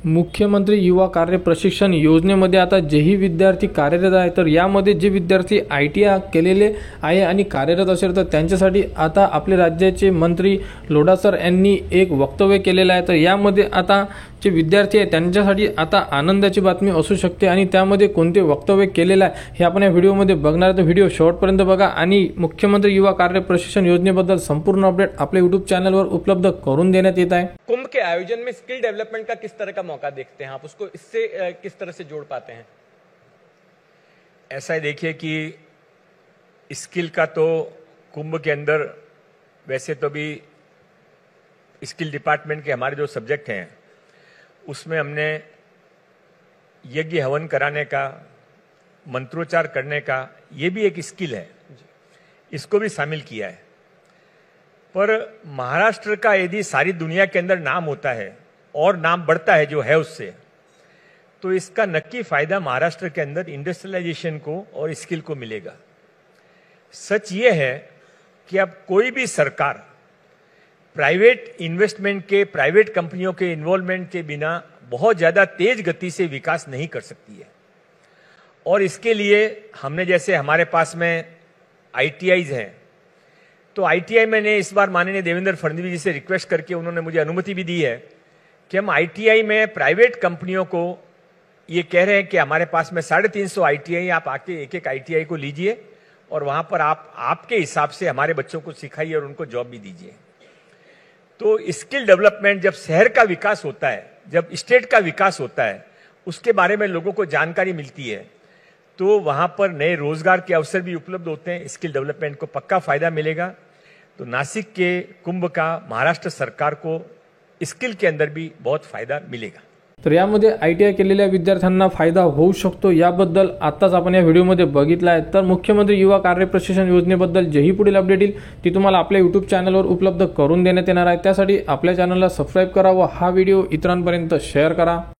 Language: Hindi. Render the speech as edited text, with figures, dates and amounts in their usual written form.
मुख्यमंत्री युवा कार्य प्रशिक्षण योजनेमध्ये आता जेही विद्यार्थी कार्यरत आहे, तर यामध्ये जे विद्यार्थी ITI केलेले आहे आणि कार्यरत असेल तर त्यांच्यासाठी आता आपले राज्याचे मंत्री लोढा सर यांनी एक वक्तव्य केलेलं आहे। तर यामध्ये आता जे विद्यार्थी आहे त्यांच्यासाठी आता आनंदाची बातमी असू शकते आणि त्यामध्ये कोणते वक्तव्य केलेलं आहे हे आपण या व्हिडिओमध्ये बघणार। तर व्हिडिओ शेवटपर्यंत बघा आणि मुख्यमंत्री युवा कार्य प्रशिक्षण योजनेबद्दल संपूर्ण अपडेट आपल्या YouTube चॅनलवर उपलब्ध करून देण्यात येत आहे। कुंभ के आयोजन में स्किल डेवलपमेंट का किस तरह का मौका देखते हैं आप, उसको इससे किस तरह से जोड़ पाते हैं? ऐसा है, देखिए कि स्किल का तो कुंभ के अंदर वैसे तो भी स्किल डिपार्टमेंट के हमारे जो सब्जेक्ट हैं उसमें हमने यज्ञ हवन कराने का, मंत्रोच्चार करने का, ये भी एक स्किल है, इसको भी शामिल किया है। पर महाराष्ट्र का यदि सारी दुनिया के अंदर नाम होता है और नाम बढ़ता है जो है उससे, तो इसका नक्की फायदा महाराष्ट्र के अंदर इंडस्ट्रियलाइजेशन को और स्किल को मिलेगा। सच ये है कि अब कोई भी सरकार प्राइवेट इन्वेस्टमेंट के, प्राइवेट कंपनियों के इन्वॉल्वमेंट के बिना बहुत ज्यादा तेज गति से विकास नहीं कर सकती है। और इसके लिए हमने, जैसे हमारे पास में ITIs हैं, तो ITI मैंने इस बार माननीय देवेंद्र फडणवीस जी से रिक्वेस्ट करके उन्होंने मुझे अनुमति भी दी है कि हम ITI में प्राइवेट कंपनियों को ये कह रहे हैं कि हमारे पास में 350 ITI, आप आके एक एक ITI को लीजिए और वहां पर आप आपके हिसाब से हमारे बच्चों को सिखाइए और उनको जॉब भी दीजिए। तो स्किल डेवलपमेंट जब शहर का विकास होता है, जब स्टेट का विकास होता है, उसके बारे में लोगों को जानकारी मिलती है, तो वहां पर नए रोजगार के अवसर भी उपलब्ध होते हैं। स्किल डेवलपमेंट को पक्का फायदा मिलेगा। तो नासिक के कुंभ का महाराष्ट्र सरकार को स्किल के अंदर भी बहुत फायदा मिलेगा। तर यामध्ये ITI केलेल्या विद्यार्थ्यांना फायदा होऊ शकतो, याबद्दल आताच आपण या व्हिडिओमध्ये बघितलं आहे। तर मुख्यमंत्री युवा कार्य प्रशिक्षण योजनेबद्दल जेही पुढील अपडेट येईल ती तुम्हाला आपल्या YouTube चॅनलवर उपलब्ध करून देण्यात येणार आहे। त्यासाठी आपल्या चॅनलला सबस्क्राइब करा व हा व्हिडिओ इतरांपर्यंत शेअर करा।